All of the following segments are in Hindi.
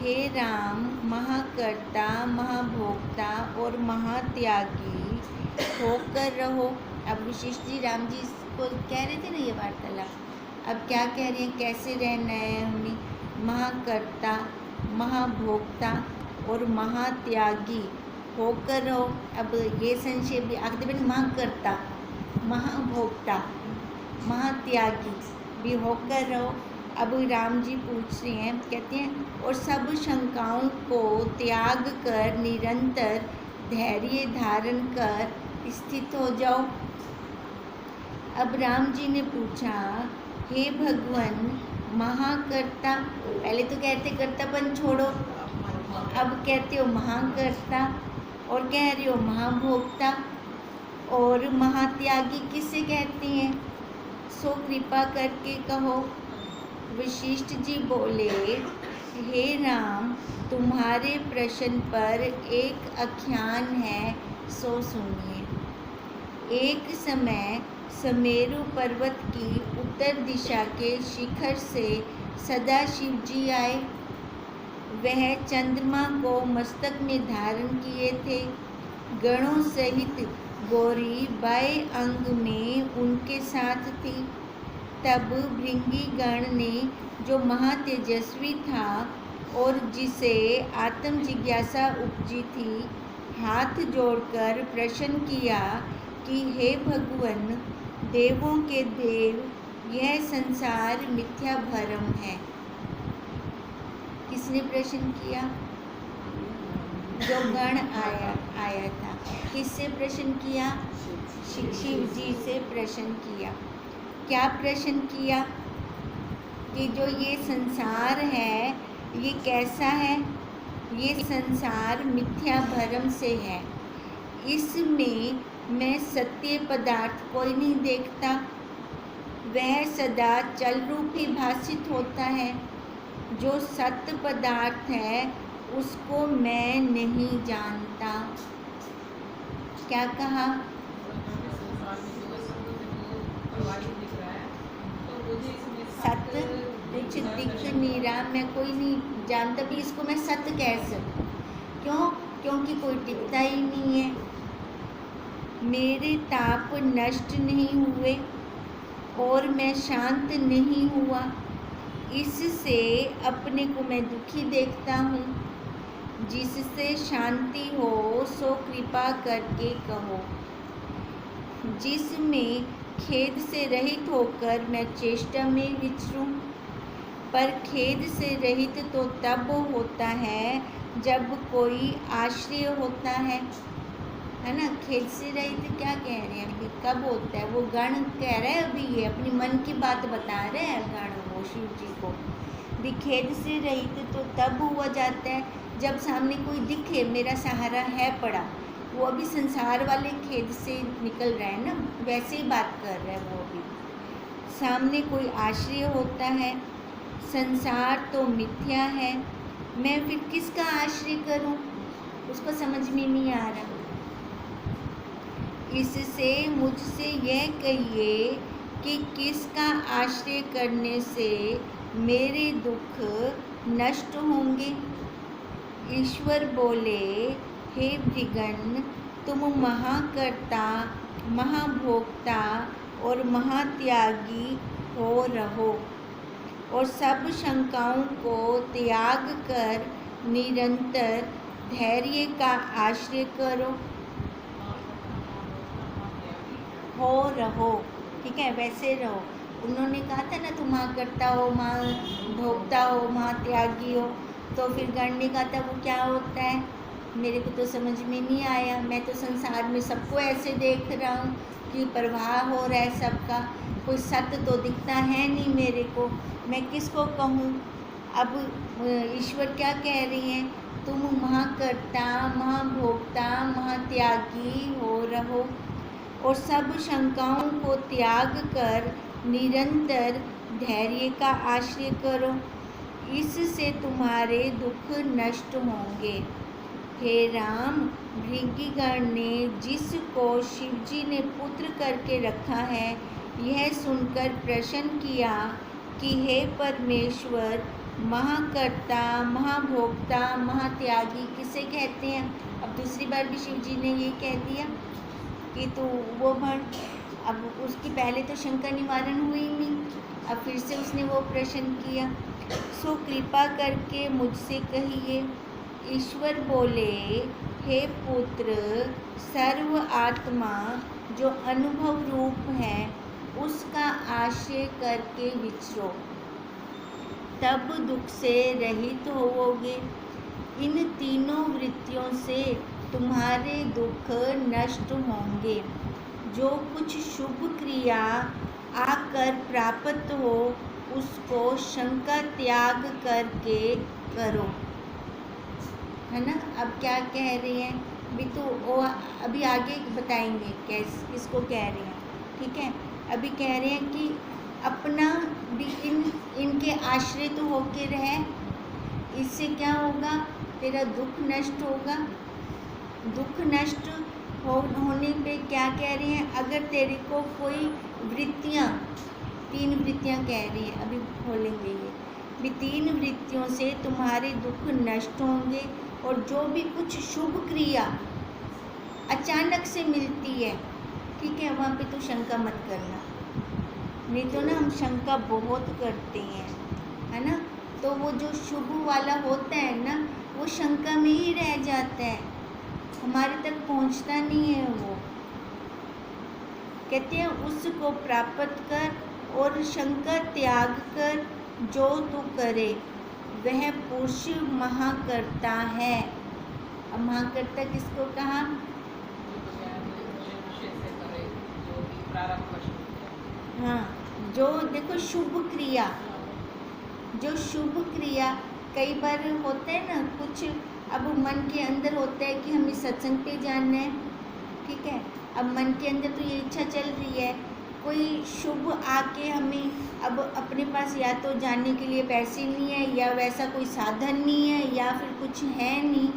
हे राम, महाकर्ता, महाभोक्ता और महात्यागी होकर रहो। अब वशिष्ठ जी राम जी को कह रहे थे ना ये वार्तालाप, अब क्या कह रहे हैं, कैसे रहना है हमें। महाकर्ता, महाभोक्ता और महात्यागी होकर रहो। अब ये संक्षेप भी आखिर में, महाकर्ता, महाभोक्ता, महात्यागी भी होकर रहो। अब राम जी पूछ रहे हैं, कहते हैं और सब शंकाओं को त्याग कर निरंतर धैर्य धारण कर स्थित हो जाओ। अब राम जी ने पूछा, हे भगवान महाकर्ता, पहले तो कहते कर्तापन छोड़ो, अब कहते हो महाकर्ता और कह रहे हो महाभोक्ता और महात्यागी किसे कहते हैं, सो कृपा करके कहो। वशिष्ठ जी बोले, हे राम, तुम्हारे प्रश्न पर एक आख्यान है, सो सुनिए। एक समय समेरु पर्वत की उत्तर दिशा के शिखर से सदाशिव जी आए। वह चंद्रमा को मस्तक में धारण किए थे। गणों सहित गौरी बाएं अंग में उनके साथ थी। तब भृंगीगण ने, जो महातेजस्वी था और जिसे आत्म जिज्ञासा उपजी थी, हाथ जोड़कर प्रश्न किया कि हे भगवन, देवों के देव, यह संसार मिथ्या भ्रम है। किसने प्रश्न किया, जो गण आया था, किससे प्रश्न किया, शिव जी से प्रश्न किया। क्या प्रश्न किया कि जो ये संसार है ये कैसा है, ये संसार मिथ्या भ्रम से है, इसमें मैं सत्य पदार्थ कोई नहीं देखता, वह सदा चल रूप ही भाषित होता है। जो सत्य पदार्थ है उसको मैं नहीं जानता। क्या कहा, सत्य कुछ दिख नहीं रहा, मैं कोई नहीं जानता भी, इसको मैं सत्य कह सकूं। क्यों, क्योंकि कोई टिकता ही नहीं है। मेरे ताप नष्ट नहीं हुए और मैं शांत नहीं हुआ, इससे अपने को मैं दुखी देखता हूँ। जिससे शांति हो सो कृपा करके कहो। जिसमें खेद से रहित होकर मैं चेष्टा में विचरूं, पर खेद से रहित तो तब होता है जब कोई आश्रय होता है ना। खेद से रहित क्या कह रहे हैं कि कब होता है, वो गण कह रहा है, अभी ये अपनी मन की बात बता रहे हैं गण, वो शिव जी को भी। खेद से रहित तो तब हुआ जाता है जब सामने कोई दिखे, मेरा सहारा है पड़ा, वो अभी संसार वाले खेद से निकल रहा है ना, वैसे ही बात कर रहा है वो अभी। सामने कोई आश्रय होता है, संसार तो मिथ्या है, मैं फिर किसका आश्रय करूं, उसको समझ में नहीं आ रहा। इससे मुझसे यह कहिए कि किसका आश्रय करने से मेरे दुख नष्ट होंगे। ईश्वर बोले, हे भृगन, तुम महाकर्ता, महाभोक्ता और महात्यागी हो रहो और सब शंकाओं को त्याग कर निरंतर धैर्य का आश्रय करो। हो रहो, ठीक है, वैसे रहो। उन्होंने कहा था ना, तुम महाकर्ता हो, महाभोक्ता हो, महात्यागी हो, तो फिर गण ने कहा था वो क्या होता है, मेरे को तो समझ में नहीं आया। मैं तो संसार में सबको ऐसे देख रहा हूँ कि प्रवाह हो रहा है सबका, कोई सत्य तो दिखता है नहीं मेरे को, मैं किसको कहूँ। अब ईश्वर क्या कह रही हैं, तुम महाकर्ता, महाभोक्ता, महात्यागी हो रहो और सब शंकाओं को त्याग कर निरंतर धैर्य का आश्रय करो, इससे तुम्हारे दुख नष्ट होंगे। हे राम, भृंगीगण ने जिसको शिवजी ने पुत्र करके रखा है, यह सुनकर प्रश्न किया कि हे परमेश्वर, महाकर्ता, महाभोक्ता, महात्यागी किसे कहते हैं? अब दूसरी बार भी शिव जी ने ये कह दिया कि तो वो भण, अब उसकी पहले तो शंका निवारण हुई नहीं, अब फिर से उसने वो प्रश्न किया। सो कृपा करके मुझसे कहिए। ईश्वर बोले, हे पुत्र, सर्व आत्मा जो अनुभव रूप है उसका आश्रय करके विचरो, तब दुख से रहित होवोगे। इन तीनों वृत्तियों से तुम्हारे दुख नष्ट होंगे। जो कुछ शुभ क्रिया आकर प्राप्त हो उसको शंका त्याग करके करो, है ना। अब क्या कह रहे हैं भी, तो वो अभी आगे बताएंगे किसको कह रहे हैं, ठीक है। अभी कह रहे हैं कि अपना भी इनके आश्रय तो होके रहे, इससे क्या होगा, तेरा दुख नष्ट होगा। दुख नष्ट होने पे क्या कह रहे हैं, अगर तेरे को कोई वृत्तियाँ, 3 वृत्तियाँ कह रही हैं, अभी बोलेंगे ये भी, 3 वृत्तियों से तुम्हारे दुख नष्ट होंगे। और जो भी कुछ शुभ क्रिया अचानक से मिलती है, ठीक है, वहाँ पे तो शंका मत करना, नहीं तो ना हम शंका बहुत करते हैं, है ना। तो वो जो शुभ वाला होता है ना, वो शंका में ही रह जाता है, हमारे तक पहुंचता नहीं है। वो कहते हैं उसको प्राप्त कर और शंका त्याग कर जो तू करे, वह पुरुष महाकर्ता है। अब महाकर्ता किसको कहा? हाँ, जो देखो शुभ क्रिया, जो शुभ क्रिया कई बार होता है ना, कुछ अब मन के अंदर होता है कि हमें सत्संग पे जाना है, ठीक है। अब मन के अंदर तो ये इच्छा चल रही है, कोई शुभ आके हमें, अब अपने पास या तो जाने के लिए पैसे नहीं है, या वैसा कोई साधन नहीं है, या फिर कुछ है नहीं,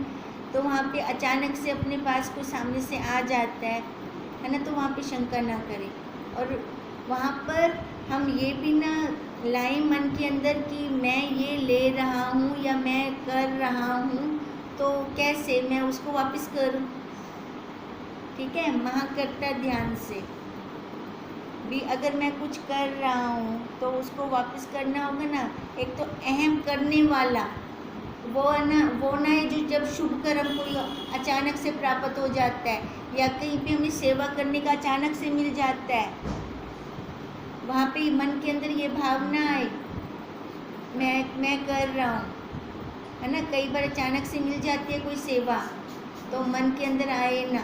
तो वहाँ पे अचानक से अपने पास कोई सामने से आ जाता है ना, तो वहाँ पे शंका ना करें। और वहाँ पर हम ये भी ना लाएं मन के अंदर कि मैं ये ले रहा हूँ या मैं कर रहा हूँ, तो कैसे मैं उसको वापस करूँ, ठीक है। महाकर्ता ध्यान से भी, अगर मैं कुछ कर रहा हूँ तो उसको वापस करना होगा ना। एक तो अहम करने वाला वो ना है जो जब शुभ कर्म कोई अचानक से प्राप्त हो जाता है, या कहीं पे हमें सेवा करने का अचानक से मिल जाता है, वहाँ पे मन के अंदर ये भावना आए मैं कर रहा हूँ, है ना। कई बार अचानक से मिल जाती है कोई सेवा, तो मन के अंदर आए ना,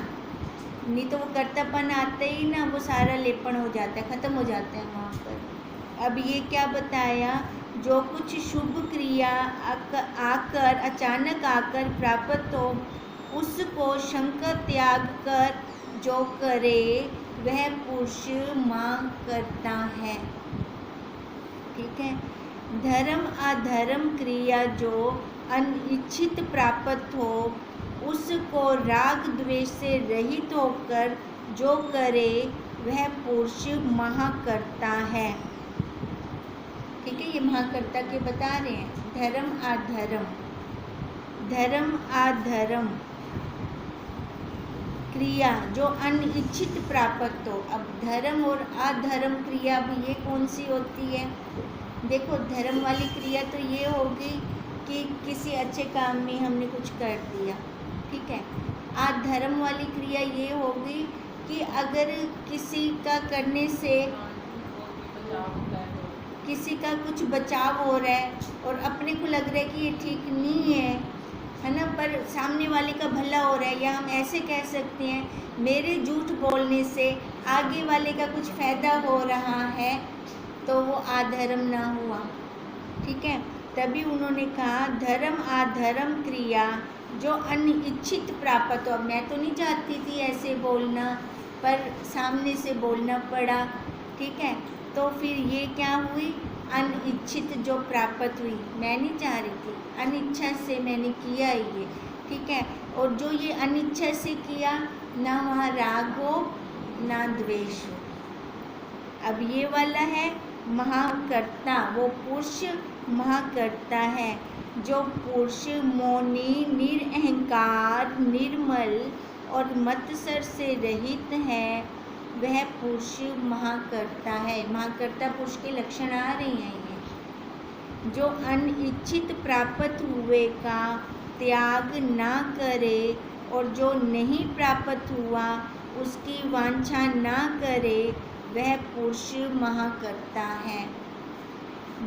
नहीं तो वो कर्तापन आते ही ना वो सारा लेपन हो जाता है, ख़त्म हो जाता है वहाँ पर। अब ये क्या बताया, जो कुछ शुभ क्रिया आकर अचानक आकर प्राप्त हो उसको शंका त्याग कर जो करे, वह पुरुष मांग करता है, ठीक है। धर्म अधर्म क्रिया जो अनिच्छित प्राप्त हो उसको राग द्वेष से रहित होकर जो करे, वह पुरुष महाकर्ता है, ठीक है। ये महाकर्ता के बता रहे हैं। धर्म अधर्म, धर्म अधर्म क्रिया जो अनिच्छित प्राप्त हो। अब धर्म और अधर्म क्रिया भी ये कौन सी होती है? देखो, धर्म वाली क्रिया तो ये होगी कि किसी अच्छे काम में हमने कुछ कर दिया, ठीक है। अधर्म वाली क्रिया ये होगी कि अगर किसी का करने से किसी का कुछ बचाव हो रहा है और अपने को लग रहा है कि ये ठीक नहीं है ना, पर सामने वाले का भला हो रहा है, या हम ऐसे कह सकते हैं मेरे झूठ बोलने से आगे वाले का कुछ फ़ायदा हो रहा है, तो वो अधर्म ना हुआ, ठीक है। तभी उन्होंने कहा धर्म अधर्म क्रिया जो अनिच्छित प्राप्त हो। मैं तो नहीं चाहती थी ऐसे बोलना, पर सामने से बोलना पड़ा, ठीक है। तो फिर ये क्या हुई, अनिच्छित जो प्राप्त हुई, मैं नहीं चाह रही थी, अनिच्छा से मैंने किया ये, ठीक है। और जो ये अनिच्छा से किया, ना वहाँ राग हो ना द्वेष हो। अब ये वाला है महाकर्ता, वो पुरुष महाकर्ता है। जो पुरुष मौनी, निरअहंकार, निर्मल और मत्सर से रहित है, वह पुरुष महाकर्ता है। महाकर्ता पुरुष के लक्षण आ रहे हैं ये। जो अनिच्छित प्राप्त हुए का त्याग ना करे और जो नहीं प्राप्त हुआ उसकी वांछा ना करे, वह पुरुष महाकर्ता है।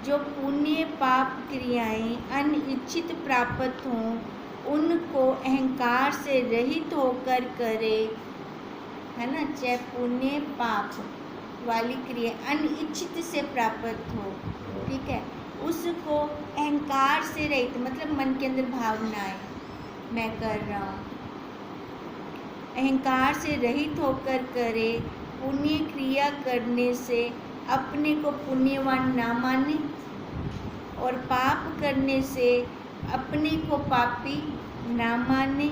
जो पुण्य पाप क्रियाएं अनिच्छित प्राप्त हों, उनको अहंकार से रहित होकर करे, है ना। चाहे पुण्य पाप वाली क्रिया अनिच्छित से प्राप्त हो, ठीक है, उसको अहंकार से रहित, मतलब मन के अंदर भावना है मैं कर रहा हूँ, अहंकार से रहित होकर करे। पुण्य क्रिया करने से अपने को पुण्यवान ना माने और पाप करने से अपने को पापी ना माने,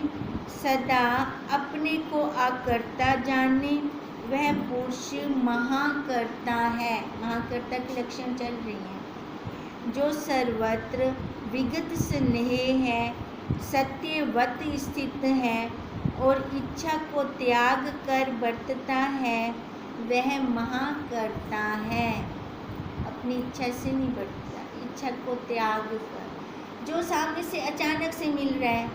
सदा अपने को अकर्ता जाने, वह पुरुष महाकर्ता है। महाकर्ता के लक्षण चल रही हैं। जो सर्वत्र विगत स्नेह है, सत्यवत स्थित है और इच्छा को त्याग कर बरतता है, वह महाकर्ता है। अपनी इच्छा से नहीं बरतता, इच्छा को त्याग कर। जो सामने से अचानक से मिल रहा है,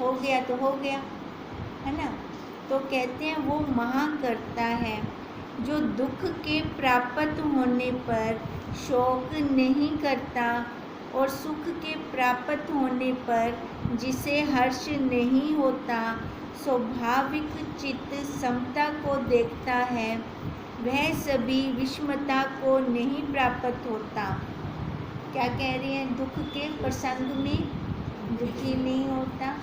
हो गया तो हो गया, है ना, तो कहते हैं वो महाकर्ता है। जो दुख के प्राप्त होने पर शोक नहीं करता और सुख के प्राप्त होने पर जिसे हर्ष नहीं होता, स्वाभाविक चित्त समता को देखता है, वह सभी विषमता को नहीं प्राप्त होता। क्या कह रही हैं? दुख के प्रसंग में दुखी नहीं होता,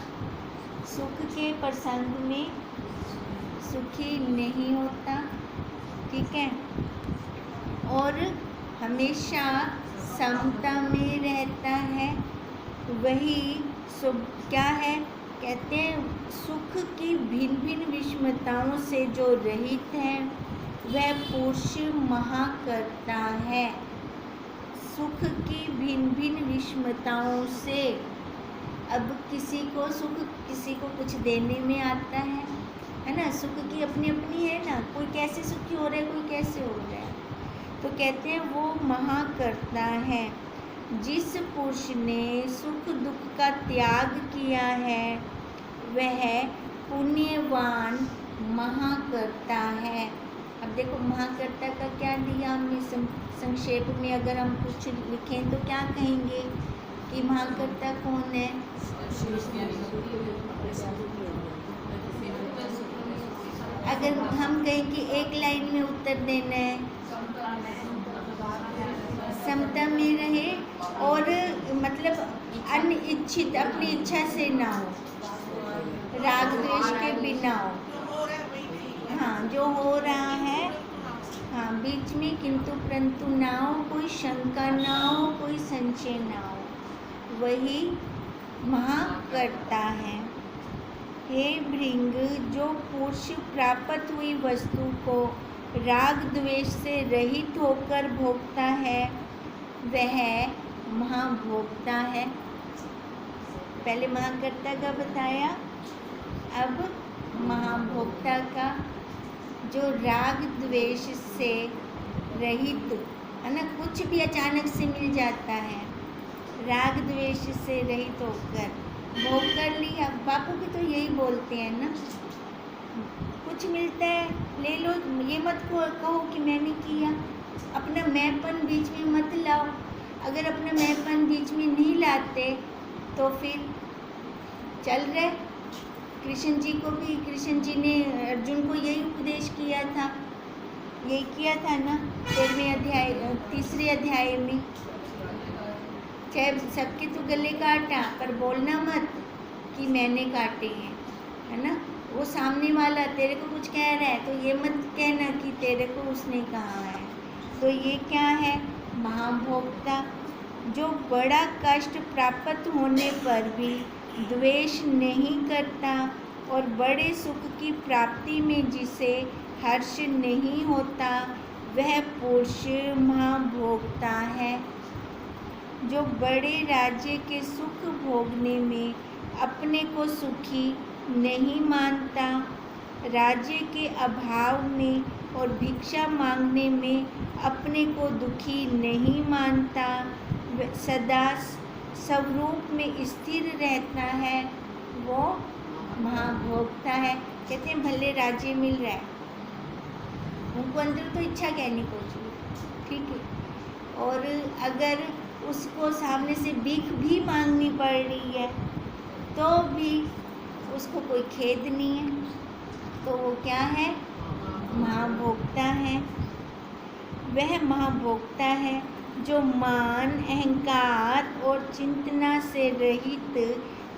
सुख के प्रसंग में सुखी नहीं होता, ठीक है, और हमेशा समता में रहता है। वही क्या है? कहते हैं सुख की भिन्न भिन्न विषमताओं से जो रहित है, वह पुरुष महाकर्ता है। सुख की भिन्न भिन्न विषमताओं से, अब किसी को सुख, किसी को कुछ देने में आता है ना, सुख की अपनी अपनी है ना, कोई कैसे सुखी हो रहा है, कोई कैसे हो रहा है, तो कहते हैं वो महाकर्ता है। जिस पुरुष ने सुख दुख का त्याग किया है, वह पुण्यवान महाकर्ता है। अब देखो महाकर्ता का क्या दिया हमने संक्षेप में, अगर हम कुछ लिखें तो क्या कहेंगे कि महाकर्ता कौन है? अगर हम कहें कि एक लाइन में उत्तर देना है, समता में रहे और मतलब अनिच्छित, अपनी इच्छा से ना हो, राग द्वेष के बिना हो, हाँ, जो हो रहा है, हाँ, बीच में किंतु परंतु ना हो, कोई शंका ना हो, कोई संशय ना हो, वही महाकर्ता है। हे भृंग, जो पुरुष प्राप्त हुई वस्तु को राग द्वेष से रहित होकर भोगता है, वह महाभोक्ता है। पहले महाकर्ता का बताया, अब महाभोक्ता का। जो राग द्वेष से रहित है ना, कुछ भी अचानक से मिल जाता है, राग द्वेष से रहित होकर भोग कर लिया। बापू भी तो यही बोलते हैं ना, कुछ मिलता है ले लो, ये मत कहो कि मैंने किया, अपना मैंपन बीच में मत लाओ। अगर अपना मैंपन बीच में नहीं लाते तो फिर चल रहे। कृष्ण जी को भी, कृष्ण जी ने अर्जुन को यही उपदेश किया था, यही किया था ना 13वें अध्याय, 3रे अध्याय में, चाहे सबके तो गले काटा पर बोलना मत कि मैंने काटे हैं, है ना। वो सामने वाला तेरे को कुछ कह रहा है तो ये मत कहना कि तेरे को उसने कहा है। तो ये क्या है? महाभोक्ता। जो बड़ा कष्ट प्राप्त होने पर भी द्वेष नहीं करता और बड़े सुख की प्राप्ति में जिसे हर्ष नहीं होता, वह पुरुष महाभोक्ता है। जो बड़े राज्य के सुख भोगने में अपने को सुखी नहीं मानता, राज्य के अभाव में और भिक्षा मांगने में अपने को दुखी नहीं मानता, सदा स्वरूप में स्थिर रहता है, वो महाभोक्ता है। कहते हैं भले राज्य मिल रहा है, उनको अंदर तो इच्छा कहनी पहुँची, ठीक है, और अगर उसको सामने से भीख भी मांगनी पड़ रही है तो भी उसको कोई खेद नहीं है, तो वो क्या है? महाभोक्ता है। वह महाभोक्ता है जो मान, अहंकार और चिंतना से रहित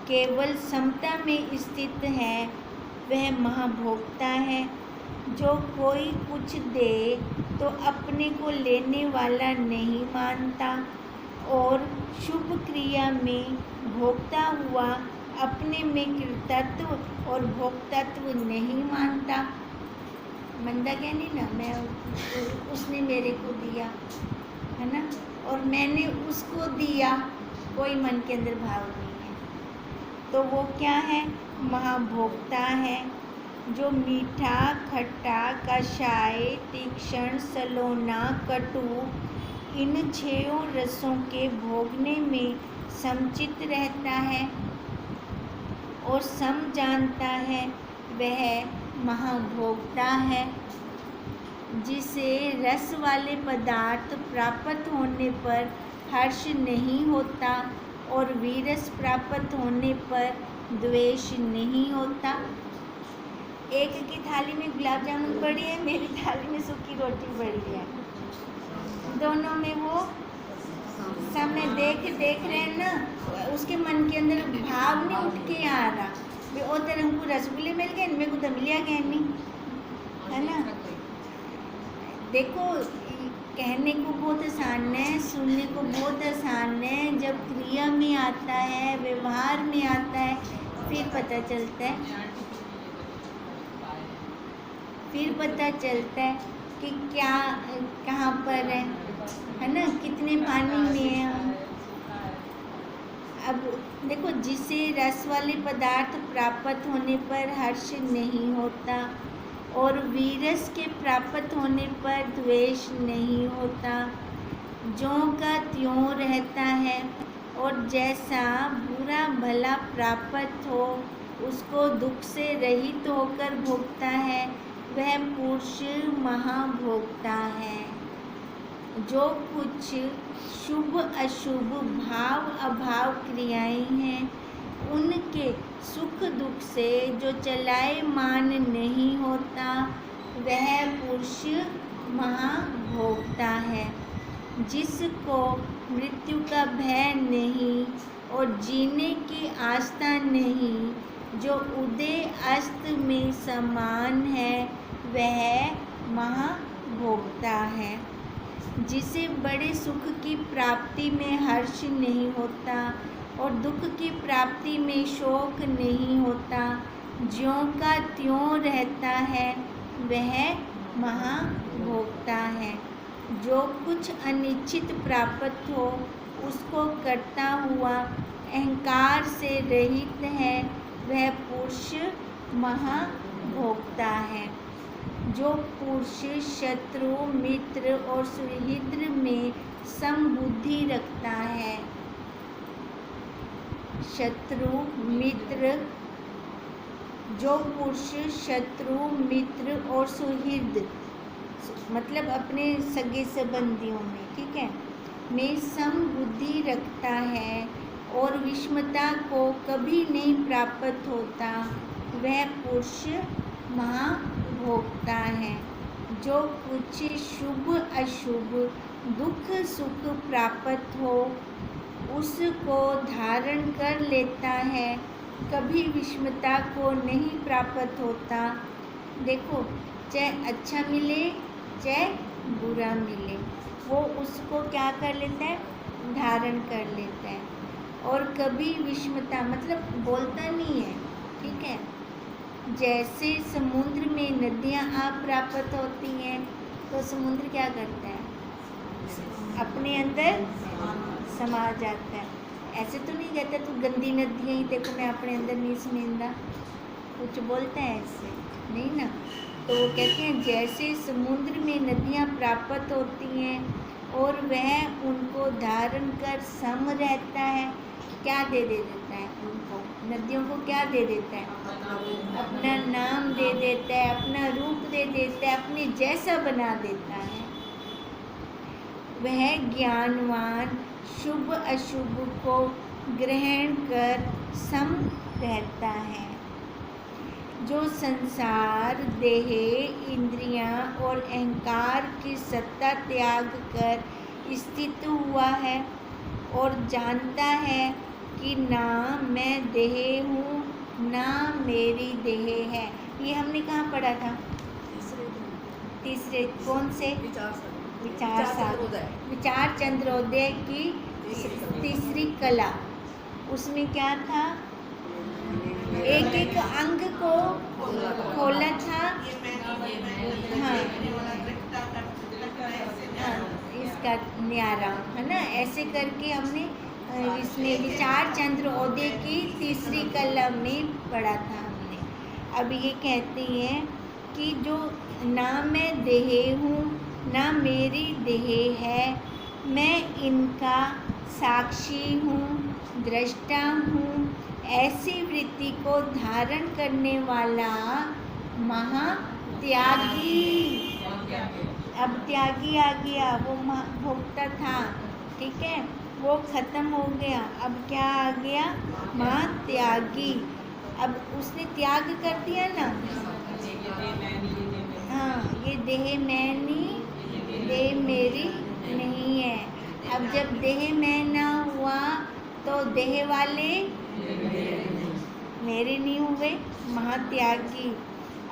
केवल समता में स्थित है, वह महाभोक्ता है। जो कोई कुछ दे तो अपने को लेने वाला नहीं मानता और शुभ क्रिया में भोक्ता हुआ अपने में कृतत्व और भोक्तत्व नहीं मानता। मंदा कहनी ना, मैं उसने मेरे को दिया है ना, और मैंने उसको दिया, कोई मन के अंदर भाव नहीं है, तो वो क्या है? महाभोक्ता है। जो मीठा, खट्टा, कषाय, तीक्ष्ण, सलोना, कटु इन छयों रसों के भोगने में समचित रहता है और सम जानता है, वह महाभोक्ता है। जिसे रस वाले पदार्थ प्राप्त होने पर हर्ष नहीं होता और विरस प्राप्त होने पर द्वेष नहीं होता। एक की थाली में गुलाब जामुन पड़ी है, मेरी थाली में सूखी रोटी पड़ी है, दोनों में वो सामने देख रहे हैं ना, उसके मन के अंदर भाव नहीं उठ के आ रहा भाई ओ तेरे हमको रसगुल्ले मिल गए, मेरे को तो मिलिया गया नहीं, है ना। देखो, कहने को बहुत आसान है, सुनने को बहुत आसान है, जब क्रिया में आता है, व्यवहार में आता है, फिर पता चलता है, कि क्या कहाँ पर है ना, कितने पानी में है हम। अब देखो, जिसे रस वाले पदार्थ प्राप्त होने पर हर्ष नहीं होता और विरस के प्राप्त होने पर द्वेष नहीं होता, ज्यों का त्यों रहता है और जैसा बुरा भला प्राप्त हो उसको दुख से रहित होकर भोगता है, वह पुरुष महाभोक्ता है। जो कुछ शुभ अशुभ भाव अभाव क्रियाएं हैं, उनके सुख दुख से जो चलायमान नहीं होता, वह पुरुष महाभोक्ता है। जिसको मृत्यु का भय नहीं और जीने की आस्था नहीं, जो उदय अस्त में समान है, वह महाभोक्ता है। जिसे बड़े सुख की प्राप्ति में हर्ष नहीं होता और दुख की प्राप्ति में शोक नहीं होता, ज्यों का त्यों रहता है, वह महाभोक्ता है। जो कुछ अनिश्चित प्राप्त हो उसको करता हुआ अहंकार से रहित है, वह पुरुष महाभोक्ता है। जो पुरुष शत्रु मित्र और सुहृद में समबुद्धि रखता है, शत्रु मित्र, जो पुरुष शत्रु मित्र और सुहृद मतलब अपने सगे संबंधियों में, ठीक है, में समबुद्धि रखता है और विषमता को कभी नहीं प्राप्त होता, वह पुरुष महाभोक्ता है। जो कुछ शुभ अशुभ दुख सुख प्राप्त हो उसको धारण कर लेता है, कभी विषमता को नहीं प्राप्त होता। देखो, चाहे अच्छा मिले चाहे बुरा मिले, वो उसको क्या कर लेता है? धारण कर लेता है और कभी विषमता मतलब बोलता नहीं है, ठीक है। जैसे समुद्र में नदियाँ आप प्राप्त होती हैं तो समुद्र क्या करता है? अपने अंदर समा जाता है। ऐसे तो नहीं कहता तू गंदी नदियाँ ही देखो मैं अपने अंदर नहीं समेंदा, कुछ बोलते हैं ऐसे नहीं ना। तो वो कहते हैं जैसे समुद्र में नदियाँ प्राप्त होती हैं और वह उनको धारण कर सम रहता है, क्या दे देता है उनको, नदियों को क्या दे देता है, अपना नाम दे देता है, अपना रूप दे देता है, अपने जैसा बना देता है। वह ज्ञानवान शुभ अशुभ को ग्रहण कर सम रहता है। जो संसार देह इंद्रियां और अहंकार की सत्ता त्याग कर स्थित हुआ है और जानता है कि ना मैं देह हूँ ना मेरी देह है। ये हमने कहाँ पढ़ा था? तीसरे कौन से? विचार चंद्रोदय की तीसरी कला। उसमें क्या था? एक एक अंग को खोला था। हाँ, इसका न्यारा है ना, ऐसे करके हमने इसमें विचार चंद्रोदय की तीसरी कला में पढ़ा था हमने। अब ये कहते हैं कि जो ना मैं देह हूँ ना मेरी देह है, मैं इनका साक्षी हूँ, दृष्टा हूँ, ऐसी वृत्ति को धारण करने वाला महात्यागी। अब त्यागी आ गया, वो भोक्ता था, ठीक है, वो खत्म हो गया। अब क्या आ गया? महात्यागी। अब उसने त्याग कर दिया ना। हाँ, ये देह मैनी, देह मेरी नहीं है। अब जब देह मैं ना हुआ तो देह वाले मेरे नहीं हुए, महात्यागी।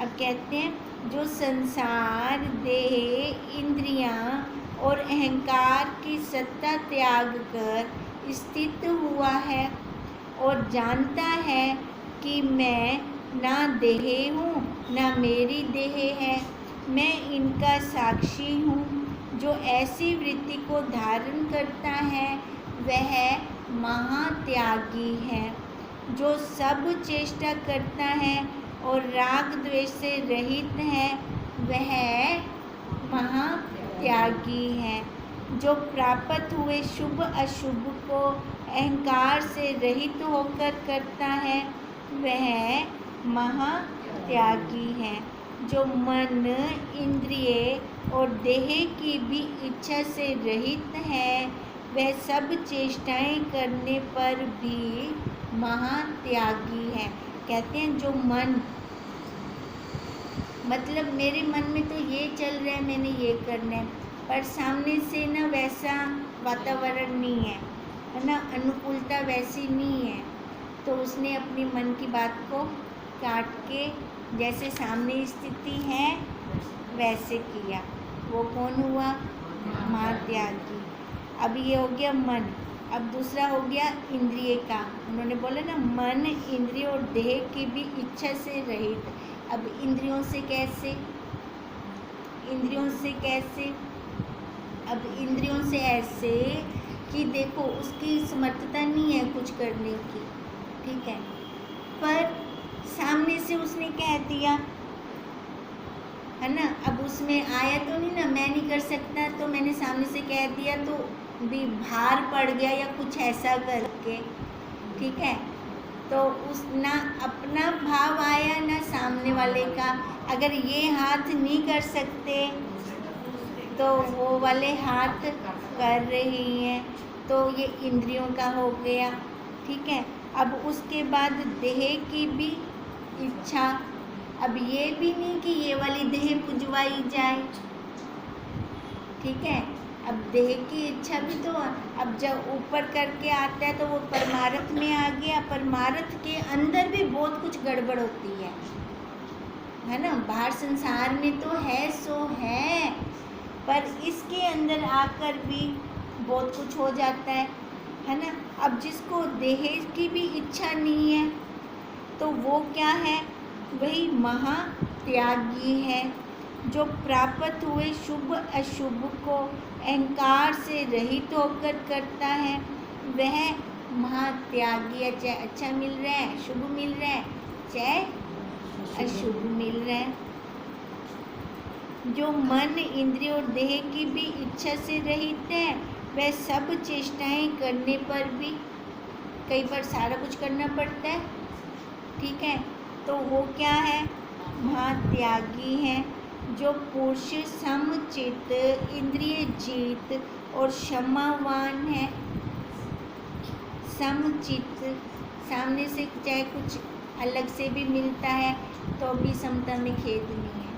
अब कहते हैं जो संसार देह इंद्रियां और अहंकार की सत्ता त्याग कर स्थित हुआ है और जानता है कि मैं ना देह हूँ ना मेरी देह है, मैं इनका साक्षी हूँ। जो ऐसी वृत्ति को धारण करता है वह महात्यागी है। जो सब चेष्टा करता है और राग द्वेष से रहित है वह महात्यागी है। जो प्राप्त हुए शुभ अशुभ को अहंकार से रहित होकर करता है वह महात्यागी है। जो मन इंद्रिय और देह की भी इच्छा से रहित है वह सब चेष्टाएं करने पर भी महात्यागी है। कहते हैं जो मन, मतलब मेरे मन में तो ये चल रहा है, मैंने ये करना है, पर सामने से ना वैसा वातावरण नहीं है ना, अनुकूलता वैसी नहीं है, तो उसने अपनी मन की बात को काट के जैसे सामने स्थिति है वैसे किया, वो कौन हुआ? महात्यागी। अब ये हो गया मन। अब दूसरा हो गया इंद्रिय का। उन्होंने बोला ना मन इंद्रिय और देह की भी इच्छा से रहित। अब इंद्रियों से कैसे? इंद्रियों से कैसे? अब इंद्रियों से ऐसे कि देखो उसकी समर्थता नहीं है कुछ करने की, ठीक है, पर सामने से उसने कह दिया है ना। अब उसमें आया तो नहीं ना, मैं नहीं कर सकता, तो मैंने सामने से कह दिया तो भी भार पड़ गया या कुछ ऐसा करके, ठीक है, तो उस ना अपना भाव आया ना सामने वाले का। अगर ये हाथ नहीं कर सकते तो वो वाले हाथ कर रही हैं, तो ये इंद्रियों का हो गया, ठीक है। अब उसके बाद देह की भी इच्छा। अब ये भी नहीं कि ये वाली देह पुजवाई जाए, ठीक है, अब देह की इच्छा भी तो, अब जब ऊपर करके आता है तो वो परमार्थ में आ गया। परमार्थ के अंदर भी बहुत कुछ गड़बड़ होती है ना। बाहर संसार में तो है सो है, पर इसके अंदर आकर भी बहुत कुछ हो जाता है ना। अब जिसको देह की भी इच्छा नहीं है तो वो क्या है? वही महात्यागी है। जो प्राप्त हुए शुभ अशुभ को अहंकार से रहित होकर करता है वह महात्यागी। अच्छा मिल रहा है, शुभ मिल रहा है, चाहे अशुभ मिल रहा है। जो मन, इंद्रिय और देह की भी इच्छा से रहित है वह सब चेष्टाएं करने पर भी, कई बार सारा कुछ करना पड़ता है, ठीक है, तो वो क्या है, महात्यागी है। जो पुरुष समचित, इंद्रिय जीत और क्षमावान है। समचित, सामने से चाहे कुछ अलग से भी मिलता है तो भी समता में खेद नहीं है,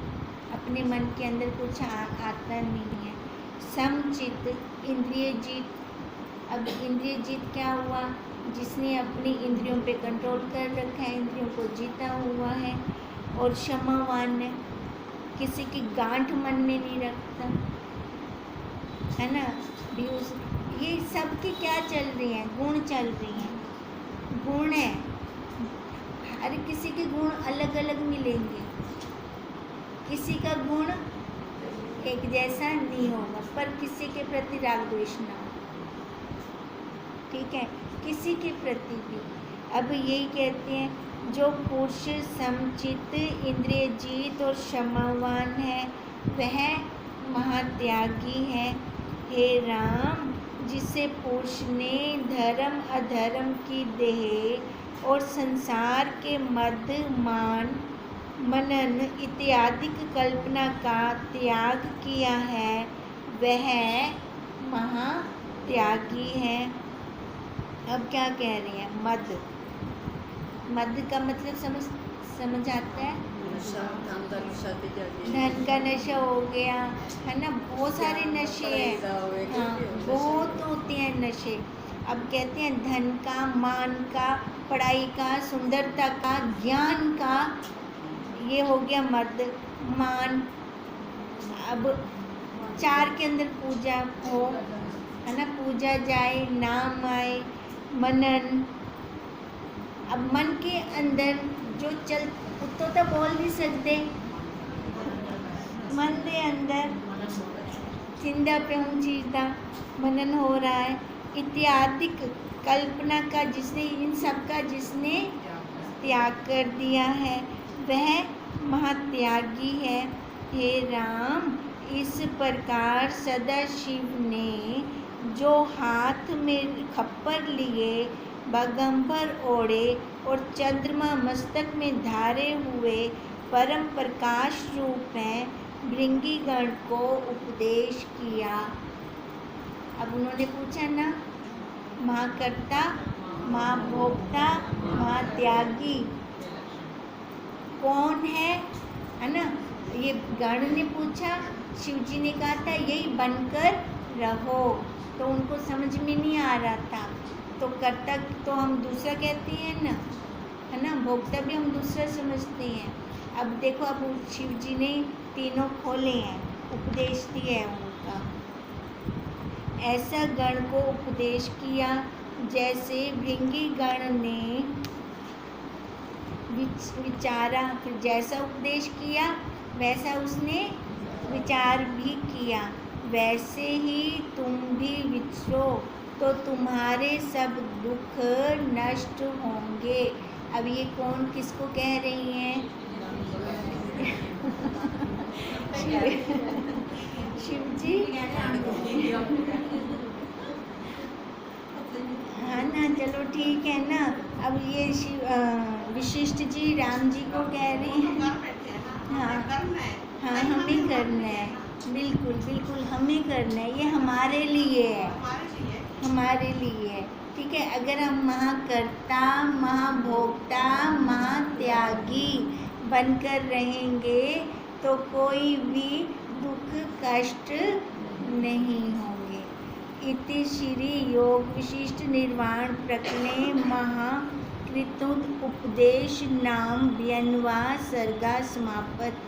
अपने मन के अंदर कुछ आता नहीं है। समचित, इंद्रिय जीत। अब इंद्रिय जीत क्या हुआ, जिसने अपनी इंद्रियों पे कंट्रोल कर रखा है, इंद्रियों को जीता हुआ है। और क्षमावान है, किसी की गांठ मन में नहीं रखता, है ना। भी उस ये सब की क्या चल रही हैं, गुण चल रही हैं, गुण है। हर किसी के गुण अलग अलग मिलेंगे, किसी का गुण एक जैसा नहीं होगा, पर किसी के प्रति राग द्वेष ना हो, ठीक है, किसी के प्रति भी। अब यही कहते हैं जो पुरुष समचित, इंद्रिय जीत और क्षमावान है वह महात्यागी है। हे राम, जिसे पुरुष ने धर्म अधर्म की देह और संसार के मद, मान, मनन इत्यादि कल्पना का त्याग किया है वह महात्यागी है। अब क्या कह रही है, मद। मद का मतलब समझ आता है, धन का नशा हो गया, है ना, बहुत सारे नशे हैं, हाँ बहुत होते हैं नशे। अब कहते हैं धन का, मान का, पढ़ाई का, सुंदरता का, ज्ञान का, ये हो गया मद, मान। अब चार के अंदर पूजा हो, है ना, पूजा जाए, नाम आए, मनन। अब मन के अंदर जो चल, तो बोल नहीं सकते, मन के अंदर चिंता पे हम चीज़ मनन हो रहा है, इत्यादि कल्पना का, जिसने इन सब का जिसने त्याग कर दिया है वह महात्यागी है। हे राम, इस प्रकार सदाशिव ने जो हाथ में खप्पर लिए, बागंबर ओढ़े और चंद्रमा मस्तक में धारे हुए परम प्रकाश रूप में भृंगीगण को उपदेश किया। अब उन्होंने पूछा ना, महाकर्ता, महाभोक्ता, महात्यागी कौन है ना। ये गण ने पूछा, शिव जी ने कहा था यही बनकर रहो, तो उनको समझ में नहीं आ रहा था, तो कर्ता तो हम दूसरा कहते हैं ना, है ना, भोक्ता भी हम दूसरा समझते हैं। अब देखो, अब शिव जी ने तीनों खोले हैं, उपदेश दिया है उनका। ऐसा गण को उपदेश किया जैसे भृंगी गण ने विचारा, फिर जैसा उपदेश किया वैसा उसने विचार भी किया, वैसे ही तुम भी विचरो तो तुम्हारे सब दुख नष्ट होंगे। अब ये कौन किसको कह रही हैं? शिव जी, हाँ ना, चलो ठीक है ना। अब ये विशिष्ट जी राम जी को कह रही हैं, हाँ हाँ हमें करना है, बिल्कुल बिल्कुल हमें करना है, ये हमारे लिए है, हमारे लिए है, ठीक है। अगर हम महाकर्ता, महाभोक्ता, महात्यागी बनकर रहेंगे तो कोई भी दुख कष्ट नहीं होंगे। इति श्री योग विशिष्ट निर्वाण प्रकरणे महाकृतोद उपदेश नाम व्यन्वा सर्गा समापत।